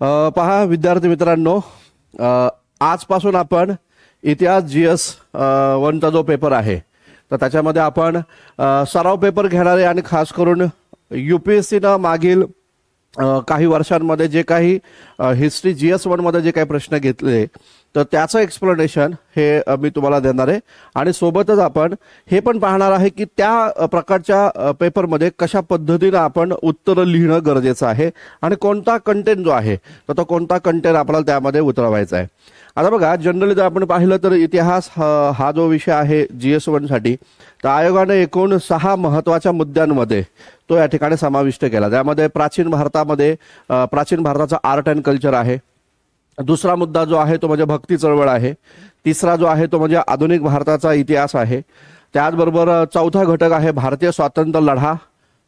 पहा विद्यार्थी मित्रांनो, आजपासून आपण इतिहास GS 1चा जो पेपर आहे तर त्याच्यामध्ये आपण सराव पेपर घेणार आहे आणि खास करून UPSCनं मागील काही वर्षांमध्ये जे काही हिस्ट्री GS 1 मध्ये जे काही प्रश्न घेतले तर त्याचं एक्सप्लेनेशन हे मी तुम्हाला देणार आहे आणि सोबतच आपण हे पण पाहणार आहे की त्या प्रकारच्या पेपरमध्ये कशा पद्धतीने आपण उत्तर लिहिणं गरजेचं आहे आणि कोणता कंटेंट जो आहे तर तो कोणता कंटेंट आपल्याला त्यामध्ये उतरवायचा आहे। आता बघा, जनरली जर आपण पाहिलं तर इतिहास हा जो विषय आहे GS 1 साठी तर आयोगाने एकूण 6 महत्त्वाच्या मुद्द्यांमध्ये तो या ठिकाणी समाविष्ट केला। त्यामध्ये प्राचीन भारताचा आर्ट अँड कल्चर आहे, दुसरा मुद्दा जो आहे तो म्हणजे भक्ती चळवळ आहे, तिसरा जो आहे तो म्हणजे आधुनिक भारताचा इतिहास आहे, त्याचबरोबर चौथा घटक आहे भारतीय स्वातंत्र्य लढा,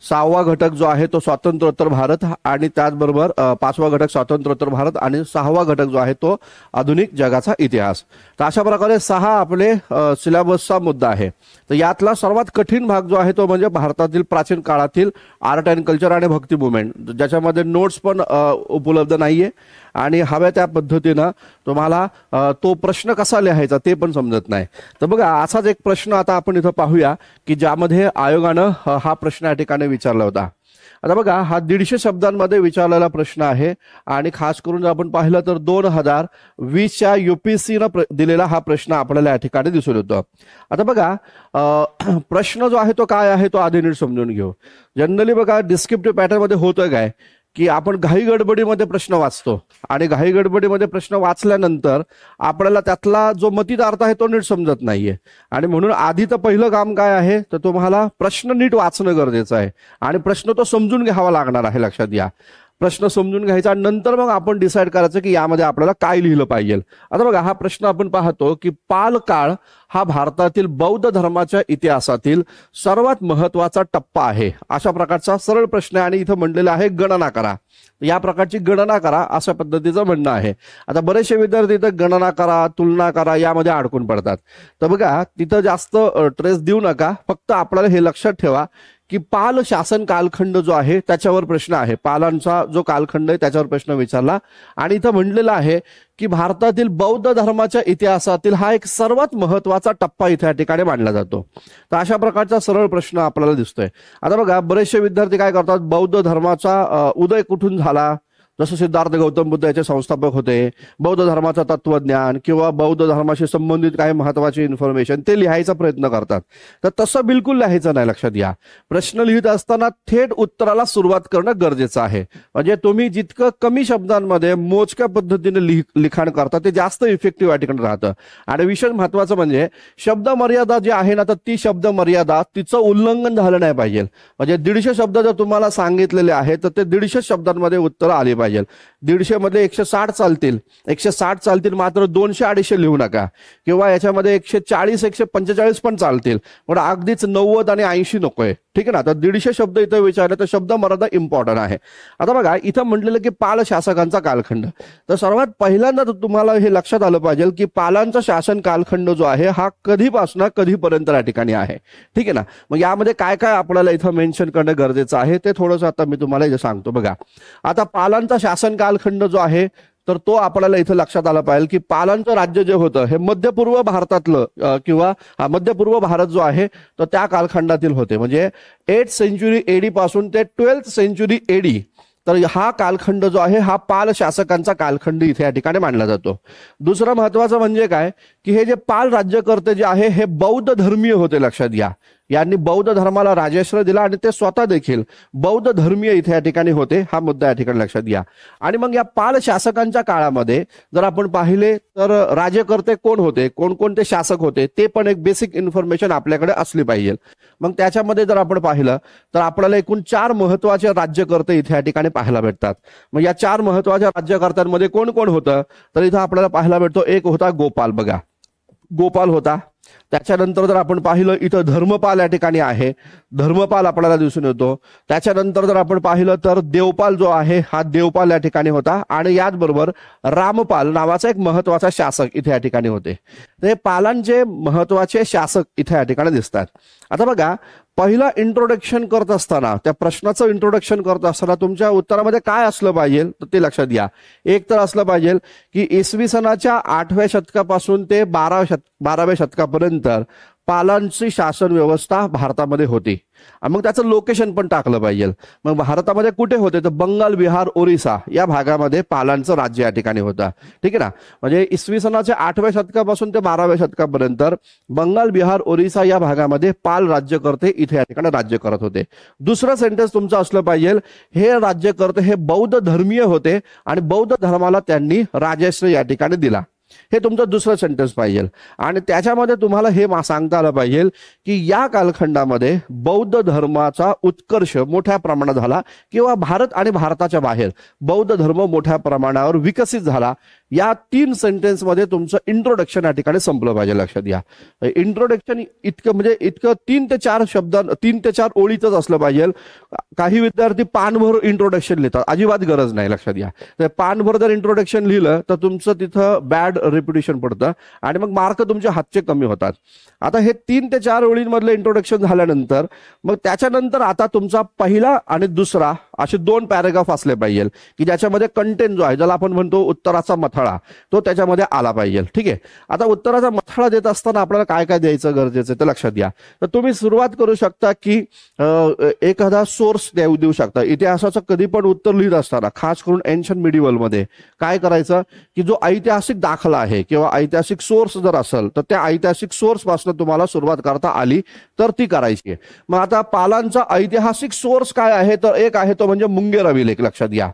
6वा घटक जो आहे तो स्वातंत्र्योत्तर भारत आणि त्याचबरोबर 5वा घटक स्वातंत्र्योत्तर भारत आणि 6वा घटक जो आहे तो आधुनिक जगाचा इतिहास। तर अशा प्रकारे 6 आपले सिलेबसचा मुद्दा आहे। तर यातला सर्वात कठीण भाग जो आहे तो म्हणजे भारतातील प्राचीन काळातील आर्ट अँड कल्चर आणि भक्ती मुवमेंट, ज्याच्यामध्ये नोट्स पण उपलब्ध नाहीये आणि हव्या त्या पद्धतीनं तुम्हाला तो प्रश्न कसा लिहायचा ते पण समजत नाही। तर बघा, असाच एक प्रश्न आता आपण इथं पाहूया की ज्यामध्ये आयोगानं हा प्रश्न या ठिकाणी विचारला होता। आता बघा, हा 150 शब्दांमध्ये विचारलेला प्रश्न आहे आणि खास करून जर आपण पाहिलं तर 2020च्या UPSCनं दिलेला हा प्रश्न आपल्याला या ठिकाणी दिसून येतो। आता बघा, प्रश्न जो आहे तो काय आहे तो आधी नीट समजून घेऊ। जनरली बघा, डिस्क्रिप्टिव्ह पॅटर्न मध्ये होतं काय की आपण घाई गडबडीमध्ये प्रश्न वाचतो आणि घाई गडबडीमध्ये प्रश्न वाचल्यानंतर आपल्याला त्यातला जो मतित अर्थ आहे तो नीट समजत नाहीये आणि म्हणून आधी तर पहिलं काम काय आहे तर तुम्हाला प्रश्न नीट वाचणं गरजेचं आहे आणि प्रश्न तो समजून घ्यावा लागणार आहे। लक्षात घ्या, प्रश्न समजून घ्यायचा, नंतर मग आपण डिसाईड करायचं की यामध्ये आपल्याला काय लिहिलं पाहिजे। आता बघा, हा प्रश्न आपण पाहतो की पाल काळ हा भारतातील बौद्ध धर्माच्या इतिहासातील सर्वात महत्त्वाचा टप्पा आहे, अशा प्रकारचा सरळ प्रश्न आहे आणि इथं म्हणलेलं आहे गणना करा। या प्रकारची गणना करा अशा पद्धतीचं म्हणणं आहे। आता बरेचसे विद्यार्थी इथं गणना करा, तुलना करा यामध्ये अडकून पडतात। तर बघा, तिथं जास्त ट्रेस देऊ नका, फक्त आपल्याला हे लक्षात ठेवा की पाल शासन कालखंड जो आहे त्याच्यावर प्रश्न आहे, पालांचा जो कालखंड आहे त्याच्यावर प्रश्न विचारला आणि इथं म्हणलेलं आहे की भारतातील बौद्ध धर्माच्या इतिहासातील हा एक सर्वात महत्त्वाचा टप्पा इथे या ठिकाणी मानला जातो। तर अशा प्रकारचा सरळ प्रश्न आपल्याला दिसतोय। आता बघा, बरेचसे विद्यार्थी काय करतात, बौद्ध धर्माचा उदय कुठून झाला, जसं सिद्धार्थ गौतम बुद्ध याचे संस्थापक होते, बौद्ध धर्माचा तत्वज्ञान किंवा बौद्ध धर्माशी संबंधित काही महत्त्वाची इन्फॉर्मेशन ते लिहायचा प्रयत्न करतात। तर तसं बिलकुल लिहायचं नाही। लक्षात घ्या, प्रश्न लिहित असताना थेट उत्तराला सुरुवात करणं गरजेचं आहे। म्हणजे तुम्ही जितकं कमी शब्दांमध्ये मोजक्या पद्धतीने लिखाण करता ते जास्त इफेक्टिव्ह या ठिकाणी राहतं आणि विशेष महत्त्वाचं म्हणजे शब्द मर्यादा जी आहे ना तर ती शब्द मर्यादा तिचं उल्लंघन झालं नाही पाहिजे। म्हणजे 150 शब्द जर तुम्हाला सांगितलेले आहे तर ते 150 शब्दांमध्ये उत्तर आले पाहिजे। 150 मध्ये 160 चालतील, 160 चालतील, मात्र 200-250 लिहू नका किंवा याच्यामध्ये 140 145 पण चालतील, पण अगदीच 90 आणि 80 नकोय। ठीक आहे ना, तर 150 शब्द इथं विचारले तर शब्द मर्यादा इम्पॉर्टंट आहे। आता बघा, इथं म्हटलेलं की पाल शासकांचा कालखंड, तर सर्वात पहिल्यांदा तुम्हाला हे लक्षात आलं पाहिजे की पालांचा शासन कालखंड जो आहे हा कधीपासून कधीपर्यंत या ठिकाणी आहे। ठीक आहे ना, मग यामध्ये काय काय आपल्याला इथं मेन्शन करणं गरजेचं आहे ते थोडंसं आता मी तुम्हाला इथं सांगतो। बघा, आता पालांचा शासन कालखंड जो आहे तर तो आपल्याला इथं लक्षात आला पाहिजे की पालांचं राज्य जे होतं हे मध्यपूर्व भारतातलं किंवा मध्यपूर्व भारत जो आहे तर त्या कालखंडातील होते। म्हणजे 8th सेंचुरी AD पासून ते 12th सेंचुरी AD, तर हा कालखंड जो आहे हा पाल शासकांचा कालखंड इथे या ठिकाणी मानला जातो। दुसरं महत्त्वाचं म्हणजे काय की हे जे पाल राज्यकर्ते जे आहे हे बौद्ध धर्मीय होते। लक्षात घ्या, यांनी बौद्ध धर्माला राजाश्रय दिला आणि ते स्वतः देखील बौद्ध धर्मीय इथे या ठिकाणी होते, हा मुद्दा या ठिकाणी लक्षात घ्या। आणि मग या पाल शासकांच्या काळामध्ये जर आपण पाहिले तर राज्यकर्ते कोण होते, कोणकोणते शासक होते ते पण एक बेसिक इन्फॉर्मेशन आपल्याकडे असली पाहिजे। मग त्याच्यामध्ये जर आपण पाहिलं तर आपल्याला एकूण 4 महत्त्वाचे राज्यकर्ते इथे या ठिकाणी पाहायला भेटतात। मग या 4 महत्त्वाच्या राज्यकर्त्यांमध्ये कोण कोण होतं तर इथं आपल्याला पाहायला भेटतो, एक होता गोपाल। बघा, गोपाल होता। त्याच्यानंतर जर आपण पाहिलं इथं धर्मपाल या ठिकाणी आहे, धर्मपाल आपल्याला दिसून येतो। त्याच्यानंतर जर आपण पाहिलं तर देवपाल जो आहे हा देवपाल या ठिकाणी होता आणि याचबरोबर रामपाल नावाचा एक महत्त्वाचा शासक इथे या ठिकाणी होते। ते पालांचे महत्त्वाचे शासक इथे या ठिकाणी दिसतात। आता बघा, पहिला इंट्रोडक्शन करत असताना, त्या प्रश्नाचं इंट्रोडक्शन करत असताना तुमच्या उत्तरामध्ये काय असलं पाहिजे तर ते लक्षात घ्या. एक तर असलं पाहिजे की इसवी सनाच्या 8व्या शतकापासून ते 12व्या शतकापर्यंत पालांची शासन व्यवस्था भारतामध्ये होती. मग त्याचं लोकेशन पण टाकलं पाहिजे. मग भारतामध्ये कुठे होते तर बंगाल, बिहार, ओरिसा या भागामध्ये पालांचं राज्य या ठिकाणी होतं. ठीक आहे ना. म्हणजे इसवी सनाच्या 8व्या शतकापासून ते 12व्या शतकापर्यंत बंगाल, बिहार, ओरिसा या भागामध्ये पाल राज्यकर्ते इथे या ठिकाणी राज्य करत होते. दुसरं सेंटेन्स तुमचं असलं पाहिजे, हे राज्यकर्ते हे बौद्ध धर्मीय होते आणि बौद्ध धर्माला त्यांनी राजश्री या ठिकाणी दिला. हे तुमचं दुसरं सेंटेन्स पाहिजे. आणि त्याच्यामध्ये तुम्हाला हे सांगता आलं पाहिजे की या कालखंडामध्ये बौद्ध धर्माचा उत्कर्ष मोठ्या प्रमाणात झाला किंवा भारत आणि भारताच्या बाहेर बौद्ध धर्म मोठ्या प्रमाणावर विकसित झाला. या 3 सेंटेन्समध्ये तुमचं इंट्रोडक्शन या ठिकाणी संपलं पाहिजे. लक्षात घ्या, इंट्रोडक्शन इतकं म्हणजे इतकं 3 ते 4 शब्द, 3 ते 4 ओळीतच असलं पाहिजे. काही विद्यार्थी पानभर इंट्रोडक्शन लिहितात, अजिबात गरज नाही. लक्षात घ्या, तर पानभर जर इंट्रोडक्शन लिहिलं तर तुमचं तिथं बॅड रिपिटेशन पडतं आणि मग मार्क तुमचे हातचे कमी होतात. आता हे 3 ते 4 ओळींमधलं इंट्रोडक्शन झाल्यानंतर मग त्याच्यानंतर आता तुमचा पहिला आणि दुसरा असे 2 पॅराग्राफ असले पाहिजे की ज्याच्यामध्ये कंटेंट जो आहे, ज्याला आपण म्हणतो उत्तराचा मथळा, तो त्याच्यामध्ये आला पाहिजे. ठीक आहे. आता उत्तराचा मथळा देत असताना आपल्याला काय काय द्यायचं गरजेचं ते लक्षात घ्या. तर तुम्ही सुरुवात करू शकता की एखादा सोर्स देऊ शकता. इतिहासाचं कधी पण उत्तर लिहित असताना, खास करून एन्शंट मिडिवल मध्ये काय करायचं की जो ऐतिहासिक दाखला आहे किंवा ऐतिहासिक सोर्स जर असेल तर त्या ऐतिहासिक सोर्स पासून तुम्हाला सुरुवात करता आली तर ती करायची आहे. मग आता पालांचा ऐतिहासिक सोर्स काय आहे तर एक आहे तो म्हणजे मुंगेर अभिलेख. लक्षात घ्या,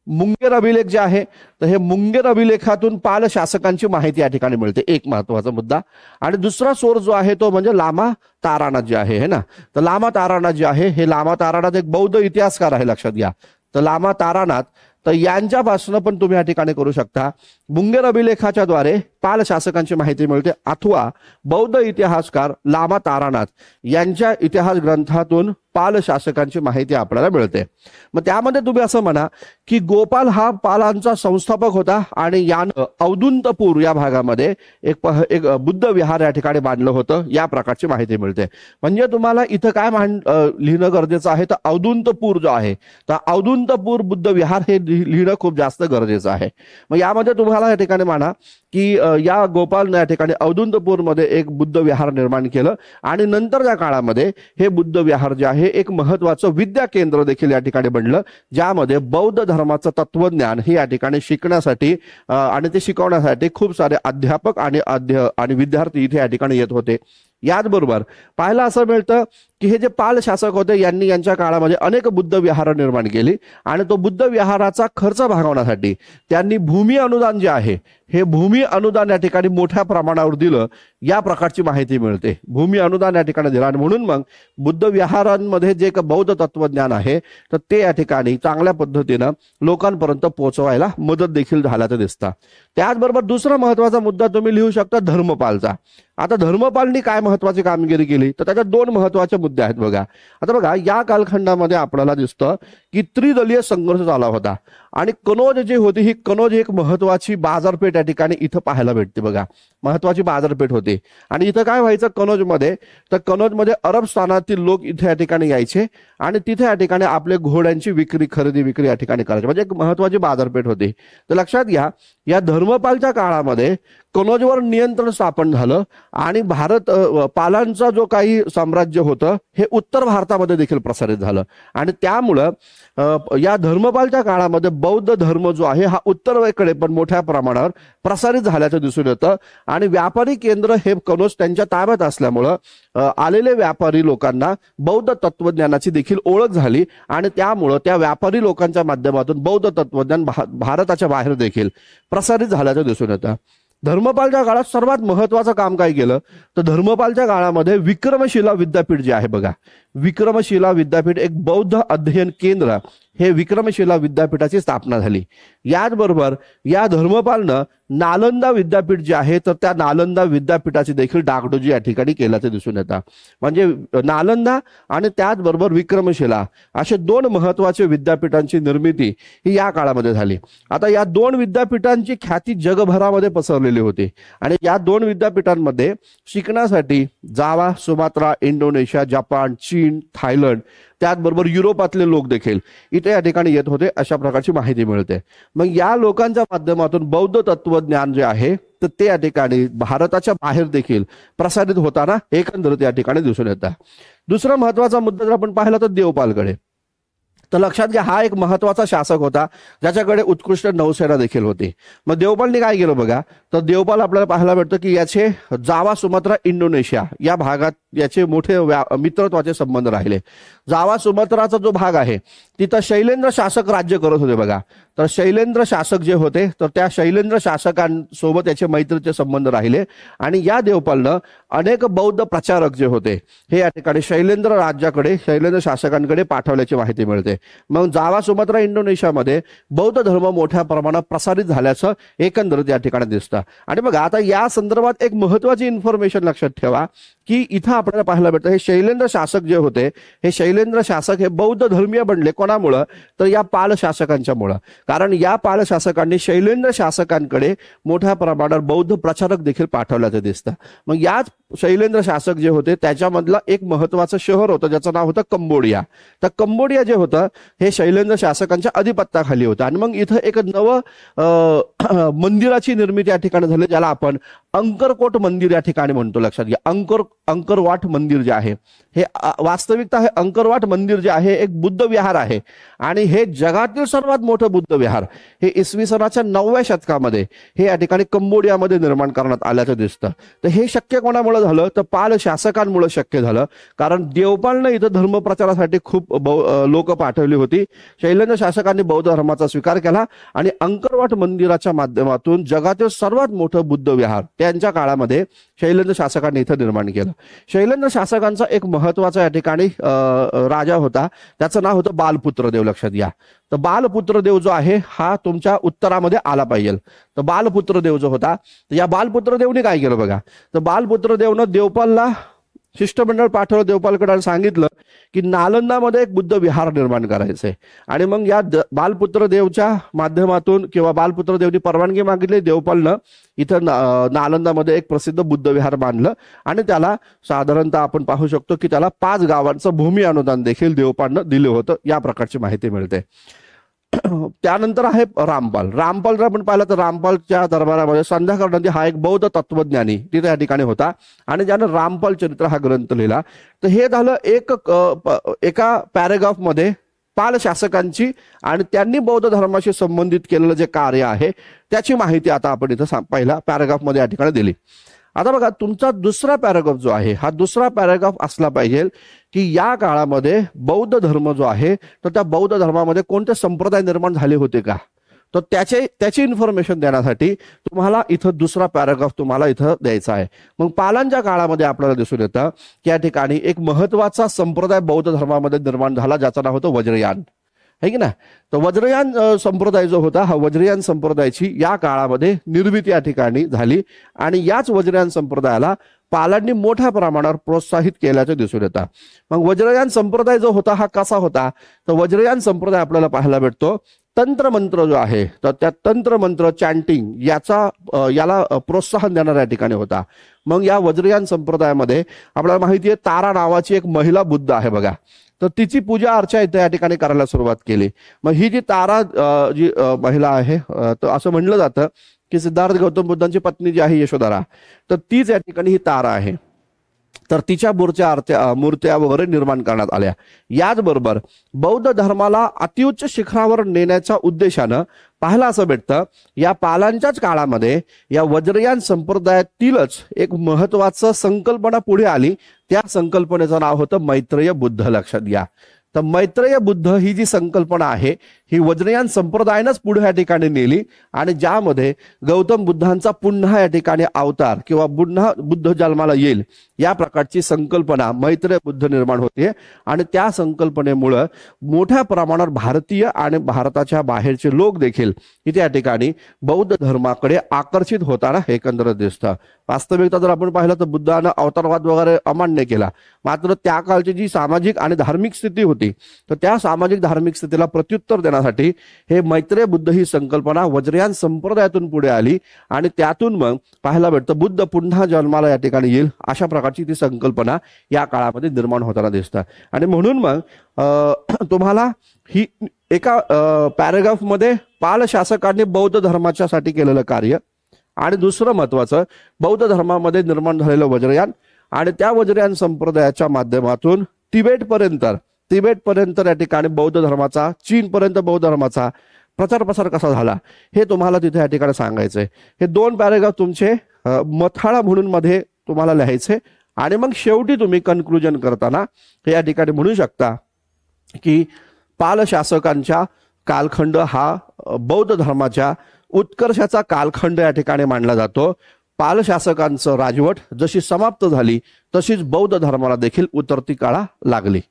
मुंगेर अभिलेख जे आहे तर हे मुंगेर अभिलेखातून पाल शासकांची माहिती या ठिकाणी मिळते, एक महत्वाचा मुद्दा. आणि दुसरा सोर्स जो आहे तो म्हणजे लामा तारानाथ जे आहे ना, तर लामा तारानाथ जे आहे हे लामा तारानाथ एक बौद्ध इतिहासकार आहे. लक्षात घ्या, तर लामा तारानाथ तर यांच्यापासून पण तुम्ही या ठिकाणी करू शकता. मुंगेर अभिलेखाच्या द्वारे पाल शासकांची माहिती मिळते अथवा बौद्ध इतिहासकार लामा तारानाथ यांच्या इतिहास ग्रंथातून पाल शासकांची माहिती आपल्याला मिळते. मग त्यामध्ये तुम्ही असं म्हणा की गोपाल हा पालांचा संस्थापक होता आणि यानं औदुंतपूर या भागामध्ये एक बुद्ध विहार या ठिकाणी बांधलं होतं, या प्रकारची माहिती मिळते. म्हणजे तुम्हाला इथं काय लिहिणं गरजेचं आहे तर औदुंतपूर जो आहे तर औदुंतपूर बुद्ध विहार हे लिहिणं खूप जास्त गरजेचं आहे. मग यामध्ये तुम्हाला या ठिकाणी म्हणा की या गोपालने या ठिकाणी औदुंतपूरमध्ये एक बुद्ध विहार निर्माण केलं आणि नंतरच्या काळामध्ये हे बुद्ध विहार जे आहे एक महत्वाचं विद्या केंद्र देखील या ठिकाणी बनलं, ज्यामध्ये बौद्ध धर्माचं तत्वज्ञान हे या ठिकाणी शिकण्यासाठी आणि ते शिकवण्यासाठी खूप सारे अध्यापक आणि विद्यार्थी इथे या ठिकाणी येत होते. याचबरोबर पाहायला असं मिळतं की हे जे पाल शासक होते यांनी यांच्या काळामध्ये अनेक बुद्ध विहार निर्माण केली आणि तो बुद्ध विहाराचा खर्च भागवण्यासाठी त्यांनी भूमी अनुदान जे आहे हे भूमी अनुदान या ठिकाणी मोठ्या प्रमाणावर दिलं, या प्रकारची माहिती मिळते. भूमी अनुदान या ठिकाणी दिलं आणि म्हणून मग बुद्ध विहारांमध्ये जे बौद्ध तत्वज्ञान आहे तर ते या ठिकाणी चांगल्या पद्धतीनं लोकांपर्यंत पोहोचवायला मदत देखील झाल्याचं दिसतं. त्याचबरोबर दुसरा महत्वाचा मुद्दा तुम्ही लिहू शकता धर्मपालचा. आता धर्मपालनी काय महत्वाची कामगिरी केली तर त्याच्यात 2 महत्वाचे मुद्दे आहेत. बघा, आता बघा या कालखंडामध्ये आपल्याला दिसतं की त्रिदलीय संघर्ष झाला होता आणि कनौज जी होती ही कनौज एक महत्वाची बाजारपेठ या ठिकाणी इथं पाहायला भेटते. बघा, महत्वाची बाजारपेठ होती आणि इथं काय व्हायचं कनौजमध्ये तर कनौजमध्ये अरब स्थानातील लोक इथे या ठिकाणी यायचे आणि तिथे या ठिकाणी आपले घोड्यांची खरेदी विक्री या ठिकाणी करायची, म्हणजे एक महत्वाची बाजारपेठ होती. तर लक्षात घ्या, या धर्मपालच्या काळामध्ये कनौजवर नियंत्रण स्थापन झालं आणि पालांचा जो काही साम्राज्य होतं हे उत्तर भारतामध्ये देखील प्रसारित झालं आणि त्यामुळं या धर्मपालच्या काळामध्ये बौद्ध धर्म जो आहे हा उत्तरेकडे पण मोठ्या प्रमाणावर प्रसारित झाल्याचं दिसून येतं आणि व्यापारी केंद्र हे कनौज त्यांच्या ताब्यात असल्यामुळं आलेले व्यापारी लोकांना बौद्ध तत्वज्ञानाची देखील ओळख झाली आणि त्यामुळं त्या व्यापारी लोकांच्या माध्यमातून बौद्ध तत्वज्ञान भारताच्या बाहेर देखील प्रसारित झाल्याचं दिसून येतं. धर्मपालच्या काळात सर्वात महत्वाचं काम काय केलं तर धर्मपालच्या काळामध्ये विक्रमशिला विद्यापीठ जे आहे, बघा विक्रमशिला विद्यापीठ एक बौद्ध अध्ययन केंद्र हे विक्रमशिला विद्यापीठाची स्थापना झाली। याचबरोबर या धर्मपालनं नालंदा विद्यापीठ जे आहे तर त्या नालंदा विद्यापीठाची देखील डागडोजी या ठिकाणी केल्याचे दिसून येतं। म्हणजे नालंदा आणि त्याचबरोबर विक्रमशिला असे दोन महत्वाचे विद्यापीठांची निर्मिती ही या काळामध्ये झाली। आता या दोन विद्यापीठांची ख्याती जगभरामध्ये पसरलेली होती आणि या दोन विद्यापीठांमध्ये शिकण्यासाठी जावा, सुमात्रा, इंडोनेशिया, जपान, चीन, थायलंड त्याचबरोबर युरोपातले लोक देखील इथे या ठिकाणी येत होते अशा प्रकारची माहिती मिळते। मग या लोकांच्या माध्यमातून बौद्ध तत्वज्ञान जे आहे तर ते या ठिकाणी भारताच्या बाहेर देखील प्रसारित होताना एकंदरीत या ठिकाणी दिसून येतात। दुसरा महत्वाचा मुद्दा जर आपण पाहिला तर देवपालकडे, तर लक्षात घ्या हा एक महत्वाचा शासक होता ज्याच्याकडे उत्कृष्ट नौसेना देखील होती। मग देवपालने काय केलं बघा, तर देवपाल आपल्याला पाहायला भेटतं की याचे जावा, सुमात्रा, इंडोनेशिया या भागात याचे मोठे मित्रत्वाचे संबंध राहिले। जावा सुमात्राचा जो भाग आहे तिथं शैलेंद्र शासक राज्य करत होते बघा, तर शैलेंद्र शासक जे होते तर त्या शैलेंद्र शासकांसोबत याचे मैत्रीचे संबंध राहिले आणि या देवपालनं अनेक बौद्ध प्रचारक जे होते हे या ठिकाणी शैलेंद्र राज्याकडे, शैलेंद्र शासकांकडे पाठवल्याची माहिती मिळते। मग जावा, सुमात्रा, इंडोनेशियामध्ये बौद्ध धर्म मोठ्या प्रमाणात प्रसारित झाल्याचं एकंदरीत या ठिकाणी दिसतं। आणि बघा आता या संदर्भात एक महत्वाची इन्फॉर्मेशन लक्षात ठेवा की इथं आपल्याला पाहायला भेटतं हे शैलेंद्र शासक जे होते हे शैलेंद्र शासक हे बौद्ध धर्मीय बनले कोणामुळे, तर या पाल शासकांच्यामुळे। कारण या पाल शासकांनी शैलेंद्र शासकांकडे मोठ्या प्रमाणात बौद्ध प्रचारक देखील पाठवल्याचं दिसतं। मग याच शैलेंद्र शासक जे होते त्याच्यामधलं एक महत्वाचं शहर होतं ज्याचं नाव होतं कंबोडिया। तर कंबोडिया जे होतं हे शैलेंद्र शासकांच्या अधिपत्याखाली होतं आणि मग इथं एक नवं मंदिराची निर्मिती या ठिकाणी झाली ज्याला आपण अंकरकोट मंदिर या ठिकाणी म्हणतो। लक्षात घ्या अंकरवाट मंदिर जे आहे हे वास्तविकता हे अंकरवाट मंदिर जे आहे एक बुद्ध विहार आहे आणि हे जगातील सर्वात मोठं बुद्ध विहार हे इसवी सनाच्या 9व्या शतकामध्ये हे या ठिकाणी कंबोडियामध्ये निर्माण करण्यात आल्याचं दिसतं। तर हे शक्य कोणामुळे झालं, तर पाल शासकांमुळे शक्य झालं। कारण देवपालनं इथं धर्मप्रचारासाठी खूप लोक पाठवली होती। शैलेंद्र शासकांनी बौद्ध धर्माचा स्वीकार केला आणि अंकरवाट मंदिराच्या माध्यमातून जगातील सर्वात मोठं बुद्ध विहार त्यांच्या काळामध्ये शैलेंद्र शासकांनी इथं निर्माण केलं। शैलेंद्र शासकांचा एक महत्वाचा या ठिकाणी राजा होता त्याचं नाव होतं बालपुत्र देव। लक्षात घ्या, तर बालपुत्र देव जो आहे हा तुमच्या उत्तरामध्ये आला पाहिजे। तर बालपुत्र देव जो होता तर या बालपुत्र देवने काय केलं बघा, तर बालपुत्र देवनं देवपालला शिष्टमंडळ पाठवलं देवपालकडे सांगितलं की नालंदामध्ये एक बुद्ध विहार निर्माण करायचंय आणि मग या बालपुत्र देवच्या माध्यमातून किंवा बालपुत्र देवनी परवानगी मागितली, देवपालनं इथं नालंदामध्ये एक प्रसिद्ध बुद्ध विहार बांधलं आणि त्याला साधारणतः आपण पाहू शकतो की त्याला 5 गावांचं भूमी अनुदान देखील देवपालनं दिलं होतं या प्रकारची माहिती मिळते। त्यानंतर आहे रामपाल। रामपाल जर आपण पाहिलं तर रामपालच्या दरबारामध्ये संध्याकाळ नदी हा एक बौद्ध तत्वज्ञानी तिथे या ठिकाणी होता आणि ज्यानं रामपाल चरित्र हा ग्रंथ लिहिला। तर हे झालं एका पॅरेग्राफ मध्ये पाल शासकांची आणि त्यांनी बौद्ध धर्माशी संबंधित केलेलं जे कार्य आहे त्याची माहिती आता आपण इथं पहिला पॅरेग्राफ मध्ये या ठिकाणी दिली। आता बघा तुमचा दुसरा पॅराग्राफ जो आहे हा दुसरा पॅराग्राफ असला पाहिजे की या काळामध्ये बौद्ध धर्म जो आहे तर त्या बौद्ध धर्मामध्ये कोणते संप्रदाय निर्माण झाले होते का, तर त्याची इन्फॉर्मेशन देण्यासाठी तुम्हाला इथं दुसरा पॅराग्राफ तुम्हाला इथं द्यायचा आहे। मग पालांच्या काळामध्ये आपल्याला दिसून येतं की या ठिकाणी एक महत्वाचा संप्रदाय बौद्ध धर्मामध्ये निर्माण झाला ज्याचं नाव होतं वज्रयान, है की ना। तर वज्रयान संप्रदाय जो होता हा वज्रयान संप्रदायाची या काळामध्ये निर्मिती या ठिकाणी झाली आणि याच वज्रयान संप्रदायाला पालांनी मोठ्या प्रमाणावर प्रोत्साहित केल्याचं दिसून येतं। मग वज्रयान संप्रदाय जो होता हा कसा होता, तर वज्रयान संप्रदाय आपल्याला पाहायला भेटतो तंत्रमंत्र जो आहे तर त्या तंत्रमंत्र चॅन्टिंग याला प्रोत्साहन देणाऱ्या ठिकाणी होता। मग या वज्रयान संप्रदायामध्ये आपल्याला माहिती आहे तारा नावाची एक महिला बुद्ध आहे बघा, तर तिची पूजा अर्चा इथे या ठिकाणी करायला सुरुवात केली। मग ही जी तारा जी महिला आहे तर असं म्हणलं जातं की सिद्धार्थ गौतम बुद्धांची पत्नी जी आहे यशोधरा तर तीच या ठिकाणी ही तारा आहे। तर तिच्या मूर्त्या वगैरे निर्माण करण्यात आल्या। याचबरोबर बौद्ध धर्माला अतिउच्च शिखरावर नेण्याच्या उद्देशानं पाहायला असं भेटतं या पालांच्याच काळामध्ये या वज्रयान संप्रदायातीलच एक महत्वाचं संकल्पना पुढे आली, त्या संकल्पनेचं नाव होतं मैत्रेय बुद्ध। लक्षात घ्या, तर मैत्रेय बुद्ध ही जी संकल्पना आहे ही वज्रयान संप्रदायानंच पुढे या ठिकाणी नेली आणि ज्यामध्ये गौतम बुद्धांचा पुन्हा या ठिकाणी अवतार किंवा पुन्हा बुद्ध जन्माला येईल या प्रकारची संकल्पना मैत्रेय बुद्ध निर्माण होते आणि त्या संकल्पनेमुळे मोठ्या प्रमाणावर भारतीय आणि भारताच्या बाहेरचे लोक देखील इथे या ठिकाणी बौद्ध धर्माकडे आकर्षित होताना एकंदरीत दिसतं। वास्तविकता जर आपण पाहिलं तर बुद्धानं अवतारवाद वगैरे अमान्य केला, मात्र त्या काळची जी सामाजिक आणि धार्मिक स्थिती होती तर त्या सामाजिक धार्मिक स्थितीला प्रत्युत्तर देण्यासाठी हे मैत्रेय बुद्ध ही संकल्पना वज्रयान संप्रदायातून पुढे आली आणि त्यातून मग पाहायला भेटतं बुद्ध पुन्हा जन्माला या ठिकाणी येईल अशा प्रकारची ती संकल्पना या काळामध्ये निर्माण होताना दिसतं। आणि म्हणून मग तुम्हाला ही एका पॅराग्राफ मध्ये पाल शासकांनी बौद्ध धर्माच्यासाठी केलेलं कार्य आणि दुसरं महत्वाचं बौद्ध धर्मामध्ये निर्माण झालेलं वज्रयान आणि त्या वज्रयान संप्रदायाच्या माध्यमातून तिबेटपर्यंत या ठिकाणी बौद्ध धर्माचा, चीनपर्यंत बौद्ध धर्माचा प्रचार प्रसार कसा झाला हे तुम्हाला तिथे या ठिकाणी सांगायचंय। हे 2 पॅराग्राफ तुमचे मथाळा म्हणून मध्ये तुम्हाला लिहायचे आणि मग शेवटी तुम्ही कन्क्लुजन करताना हे या ठिकाणी म्हणू शकता की पाल शासकांचा कालखंड हा बौद्ध धर्माच्या उत्कर्षाचा कालखंड या ठिकाणी मानला जातो। पाल शासकांचं राजवट जशी समाप्त झाली तशीच बौद्ध धर्माला देखील उतरती काळा लागली।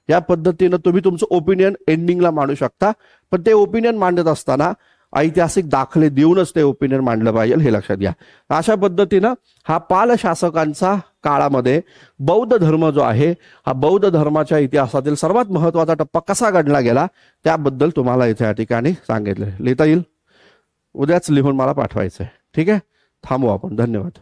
या पद्धतीने तुम्ही तुमचं ओपिनियन एंडिंगला मांडू शकता, पण ते ओपिनियन मांडत असताना ऐतिहासिक दाखले देऊनच ते ओपिनियन मांडलं पाहिजे हे लक्षात घ्या। अशा पद्धतीनं हा पाल शासकांचा काळामध्ये बौद्ध धर्म जो आहे हा बौद्ध धर्माच्या इतिहासातील सर्वात महत्त्वाचा टप्पा कसा घडला गेला त्याबद्दल तुम्हाला इथे या ठिकाणी सांगितलं। लिहिता येईल, उद्याच लिहून मला पाठवायचंय। ठीक आहे, थांबू आपण। धन्यवाद।